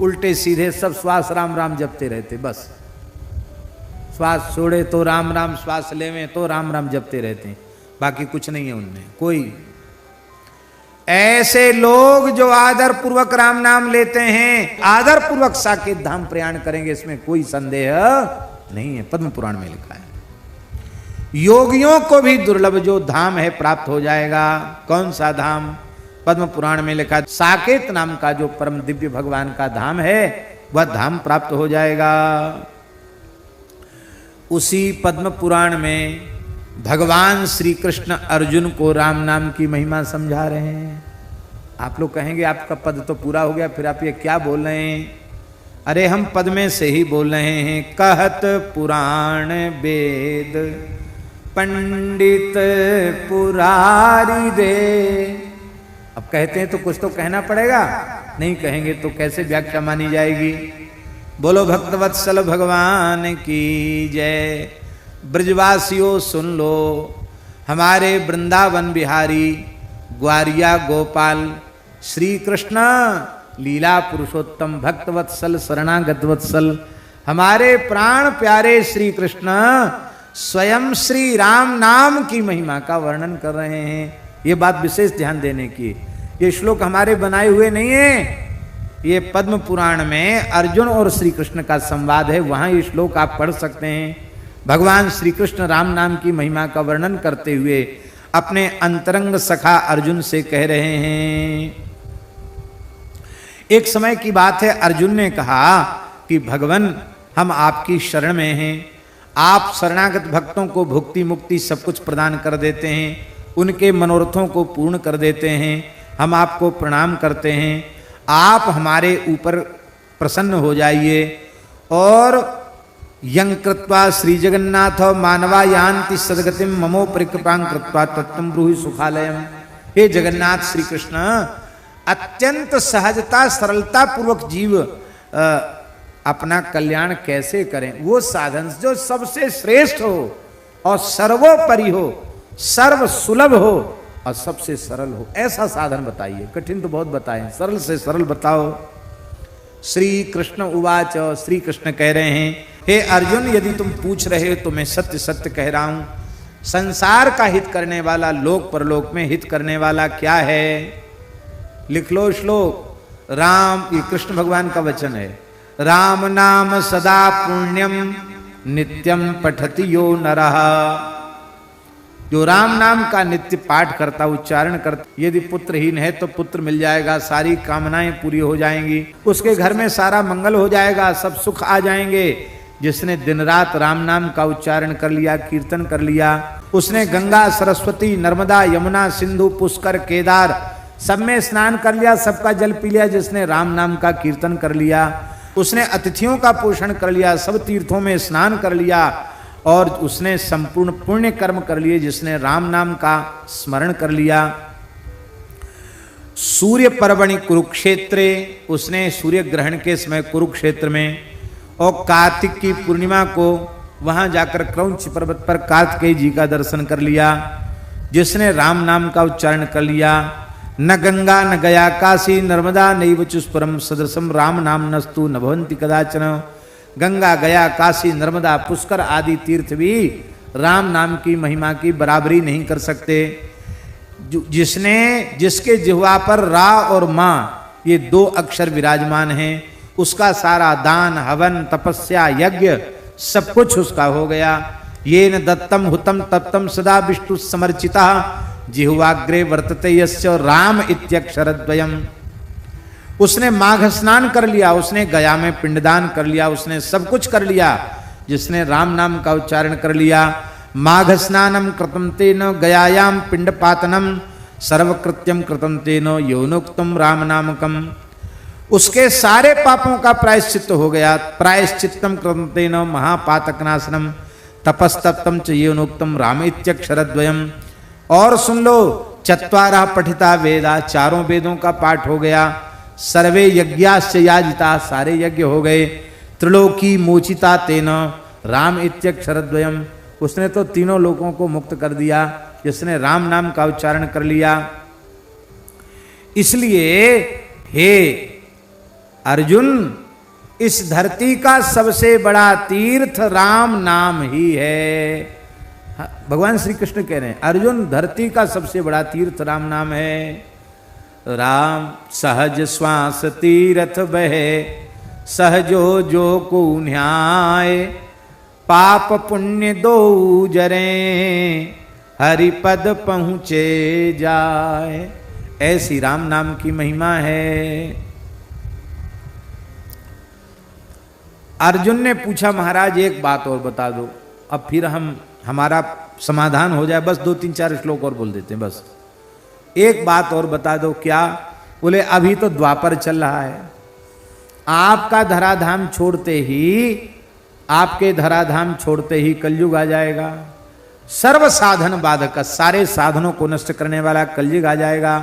उल्टे सीधे सब श्वास राम राम जपते रहते, बस श्वास छोड़े तो राम राम, श्वास लेवे तो राम राम जपते रहते हैं, बाकी कुछ नहीं है उनमें कोई। ऐसे लोग जो आदर पूर्वक राम नाम लेते हैं, आदर पूर्वक साकेत धाम प्रयाण करेंगे, इसमें कोई संदेह नहीं है। पद्म पुराण में लिखा है। योगियों को भी दुर्लभ जो धाम है प्राप्त हो जाएगा। कौन सा धाम? पद्म पुराण में लिखा, साकेत नाम का जो परम दिव्य भगवान का धाम है वह धाम प्राप्त हो जाएगा। उसी पद्म पुराण में भगवान श्री कृष्ण अर्जुन को राम नाम की महिमा समझा रहे हैं। आप लोग कहेंगे आपका पद तो पूरा हो गया, फिर आप ये क्या बोल रहे हैं? अरे हम पद में से ही बोल रहे हैं। कहत पुराण वेद पंडित पुरारी दे। अब कहते हैं तो कुछ तो कहना पड़ेगा, नहीं कहेंगे तो कैसे व्याख्या मानी जाएगी? बोलो भक्तवत्सल भगवान की जय। ब्रजवासियों सुन लो, हमारे वृंदावन बिहारी ग्वारिया गोपाल श्री कृष्ण लीला पुरुषोत्तम भक्तवत्सल शरणागत वत्सल हमारे प्राण प्यारे श्री कृष्ण स्वयं श्री राम नाम की महिमा का वर्णन कर रहे हैं। ये बात विशेष ध्यान देने की। ये श्लोक हमारे बनाए हुए नहीं है, ये पद्म पुराण में अर्जुन और श्री कृष्ण का संवाद है, वहां ये श्लोक आप पढ़ सकते हैं। भगवान श्री कृष्ण राम नाम की महिमा का वर्णन करते हुए अपने अंतरंग सखा अर्जुन से कह रहे हैं। एक समय की बात है, अर्जुन ने कहा कि भगवान हम आपकी शरण में हैं, आप शरणागत भक्तों को भुक्ति मुक्ति सब कुछ प्रदान कर देते हैं, उनके मनोरथों को पूर्ण कर देते हैं, हम आपको प्रणाम करते हैं, आप हमारे ऊपर प्रसन्न हो जाइए। और यं कृत्वा श्री जगन्नाथ मानवा यान्ति सद्गतिम ममो परिकृपां कृत्वा तत्तम ब्रूहि सुखालयम। हे जगन्नाथ श्री कृष्ण, अत्यंत सहजता सरलता पूर्वक जीव अपना कल्याण कैसे करें? वो साधन जो सबसे श्रेष्ठ हो और सर्वोपरि हो, सर्व सुलभ हो और सबसे सरल हो, ऐसा साधन बताइए। कठिन तो बहुत बताएं, सरल से सरल बताओ। श्री कृष्ण उवाच, श्री कृष्ण कह रहे हैं, हे अर्जुन यदि तुम पूछ रहे हो तो मैं सत्य सत्य कह रहा हूं। संसार का हित करने वाला, लोक परलोक में हित करने वाला क्या है? लिख लो श्लोक। राम, ये कृष्ण भगवान का वचन है। राम नाम सदा पुण्यम नित्यम पठति यो नरः। जो राम नाम का नित्य पाठ करता, उच्चारण करता, यदि पुत्रहीन है तो पुत्र मिल जाएगा, सारी कामनाएं पूरी हो जाएंगी, उसके घर में सारा मंगल हो जाएगा, सब सुख आ जाएंगे। जिसने दिन रात राम नाम का उच्चारण कर लिया, कीर्तन कर लिया, उसने गंगा सरस्वती नर्मदा यमुना सिंधु पुष्कर केदार सब में स्नान कर लिया, सबका जल पी लिया। जिसने राम नाम का कीर्तन कर लिया, उसने अतिथियों का पोषण कर लिया, सब तीर्थों में स्नान कर लिया और उसने संपूर्ण पुण्य कर्म कर लिए। जिसने राम नाम का स्मरण कर लिया। सूर्य पर्वणि कुरुक्षेत्रे, उसने सूर्य ग्रहण के समय कुरुक्षेत्र में और कार्तिक की पूर्णिमा को वहां जाकर क्रौंच पर्वत पर कार्तिकेय जी का दर्शन कर लिया। जिसने राम नाम का उच्चारण कर लिया। न गंगा न गया काशी नर्मदा नैव चुस्परम सदृशम राम नाम नस्तु न भवन्ति कदाचन। गंगा गया काशी नर्मदा पुष्कर आदि तीर्थ भी राम नाम की महिमा की बराबरी नहीं कर सकते। जिसके जिह्वा पर रा और मां ये दो अक्षर विराजमान हैं, उसका सारा दान हवन तपस्या यज्ञ सब कुछ उसका हो गया। ये न दत्तम हुतम तत्तम सदा विष्णु समर्चिता जिह्वाग्रे वर्तते यस्य राम इत्यक्षरद्वयम्। उसने माघ स्नान कर लिया, उसने गया में पिंडदान कर लिया, उसने सब कुछ कर लिया। जिसने राम नाम का उच्चारण कर लिया। माघ स्नानम कृतं तेन गयायाम पिंडपातनम सर्वकृत्यम कृतं तेन यौनोक्तम राम नामकम। उसके सारे पापों का प्रायश्चित्त हो गया। प्रायश्चित्तम कृतं तेन महापातकनाशनम तपस्तप्तम च यौनोक्तम राम इत्यक्षरद्वयम्। और सुन लो, चत्वारः पठिता वेदा, चारों वेदों का पाठ हो गया। सर्वे यज्ञाश्च याजिता, सारे यज्ञ हो गए। त्रिलोकी मोचिता तेन राम इत्यक्षरद्वयम्। उसने तो तीनों लोगों को मुक्त कर दिया जिसने राम नाम का उच्चारण कर लिया। इसलिए हे अर्जुन, इस धरती का सबसे बड़ा तीर्थ राम नाम ही है। भगवान श्री कृष्ण कह रहे हैं, अर्जुन धरती का सबसे बड़ा तीर्थ राम नाम है। राम सहज श्वास तीर्थ बहे, सहजो जो को न्याय, पाप पुण्य दो जरे, हरिपद पहुँचे जाए। ऐसी राम नाम की महिमा है। अर्जुन ने पूछा, महाराज एक बात और बता दो, अब फिर हमारा समाधान हो जाए। बस 2-3-4 श्लोक और बोल देते हैं, बस एक बात और बता दो। क्या? बोले अभी तो द्वापर चल रहा है, आपका धराधाम छोड़ते ही, आपके धराधाम छोड़ते ही कलयुग आ जाएगा। सर्व साधन बाधक, सारे साधनों को नष्ट करने वाला कलयुग आ जाएगा।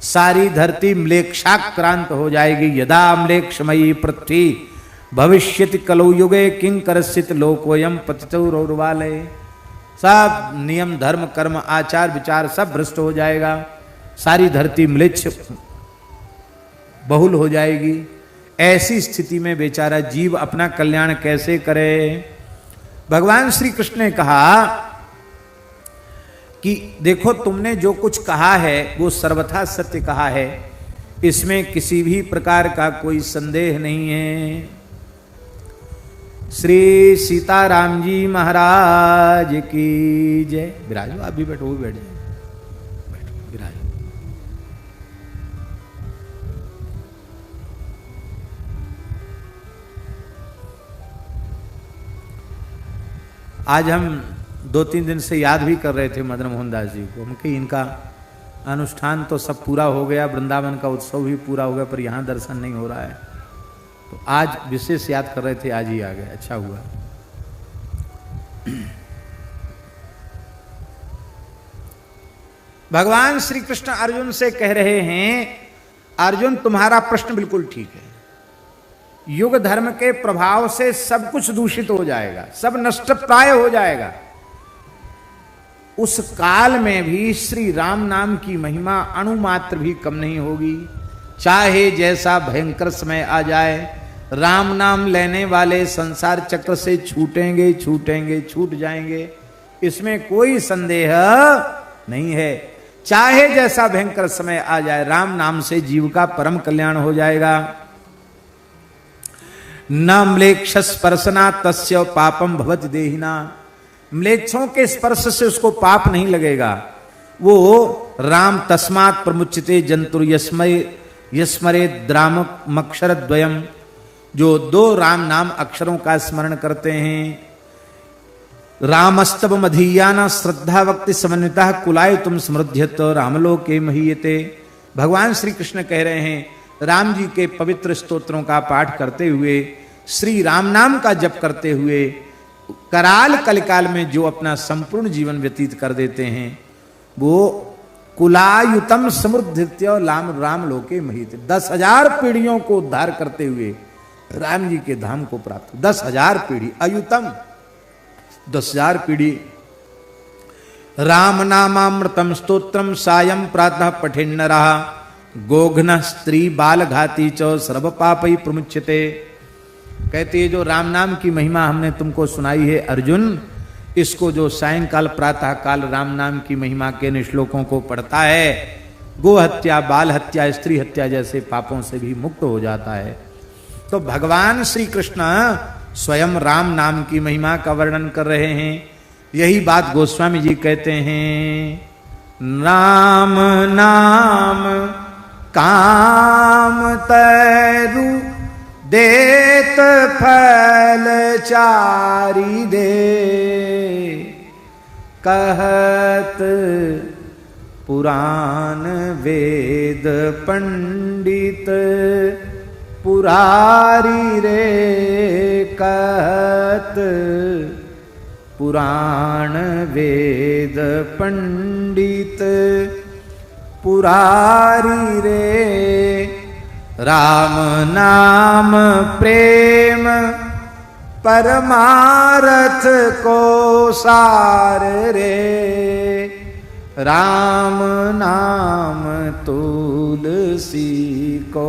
सारी धरती म्लेच्छाक्रांत हो जाएगी। यदा म्लेच्छमयी पृथ्वी भविष्यति कलौ युगे किंकरस्यति लोकोयम पतितो रौरवालय। सब नियम धर्म कर्म आचार विचार सब भ्रष्ट हो जाएगा। सारी धरती म्लेच्छ बहुल हो जाएगी। ऐसी स्थिति में बेचारा जीव अपना कल्याण कैसे करे? भगवान श्री कृष्ण ने कहा कि देखो, तुमने जो कुछ कहा है वो सर्वथा सत्य कहा है, इसमें किसी भी प्रकार का कोई संदेह नहीं है। श्री सीताराम जी महाराज की जय। विराजो, आप भी बैठो, वो भी बैठ जाए, बैठो विराजो। आज हम 2-3 दिन से याद भी कर रहे थे मदन मोहन दास जी को, उनके इनका अनुष्ठान तो सब पूरा हो गया, वृंदावन का उत्सव भी पूरा हो गया, पर यहाँ दर्शन नहीं हो रहा है, तो आज विशेष याद कर रहे थे, आज ही आ गए, अच्छा हुआ। भगवान श्री कृष्ण अर्जुन से कह रहे हैं, अर्जुन तुम्हारा प्रश्न बिल्कुल ठीक है। युग धर्म के प्रभाव से सब कुछ दूषित हो जाएगा, सब नष्ट प्राय हो जाएगा। उस काल में भी श्री राम नाम की महिमा अणुमात्र भी कम नहीं होगी। चाहे जैसा भयंकर समय आ जाए, राम नाम लेने वाले संसार चक्र से छूटेंगे, छूटेंगे, छूट जाएंगे, इसमें कोई संदेह नहीं है। चाहे जैसा भयंकर समय आ जाए, राम नाम से जीव का परम कल्याण हो जाएगा। न म्लेच्छ स्पर्शना तस्य पापम भवति देहिना। म्लेच्छों के स्पर्श से उसको पाप नहीं लगेगा। वो राम तस्मात् प्रमुच्यते जंतुर यस्मरे द्रामक्षर द्वयम, जो 2 राम नाम अक्षरों का स्मरण करते हैं। रामस्तव मधीयाना श्रद्धा भक्ति समन्विता कुलाय तुम समृद्ध्यत रामलोके महीयते। भगवान श्री कृष्ण कह रहे हैं, राम जी के पवित्र स्तोत्रों का पाठ करते हुए, श्री राम नाम का जप करते हुए, कराल कलिकाल में जो अपना संपूर्ण जीवन व्यतीत कर देते हैं, वो कुलायुतम समृद्धित्य राम लोके महीयते। 10,000 पीढ़ियों को उद्धार करते हुए राम जी के धाम को प्राप्त। 10,000 पीढ़ी, अयुतम 10,000 पीढ़ी। राम नामामृतम स्तोत्रम सायं प्रातः पठेन्नरः, गोघ्न स्त्री बाल घाती च सर्व पापै प्रमुच्यते। कहते हैं जो राम नाम की महिमा हमने तुमको सुनाई है अर्जुन, इसको जो सायंकाल प्रातः काल राम नाम की महिमा के इन श्लोकों को पढ़ता है, गो हत्या, बाल हत्या, स्त्री हत्या जैसे पापों से भी मुक्त हो जाता है। तो भगवान श्री कृष्ण स्वयं राम नाम की महिमा का वर्णन कर रहे हैं। यही बात गोस्वामी जी कहते हैं, राम नाम काम तैरु देत फल चारि दे, कहत पुराण वेद पंडित पुरारी रे, कहत पुराण वेद पंडित पुरारी रे। राम नाम प्रेम परमारथ को सार रे, राम नाम तुलसी को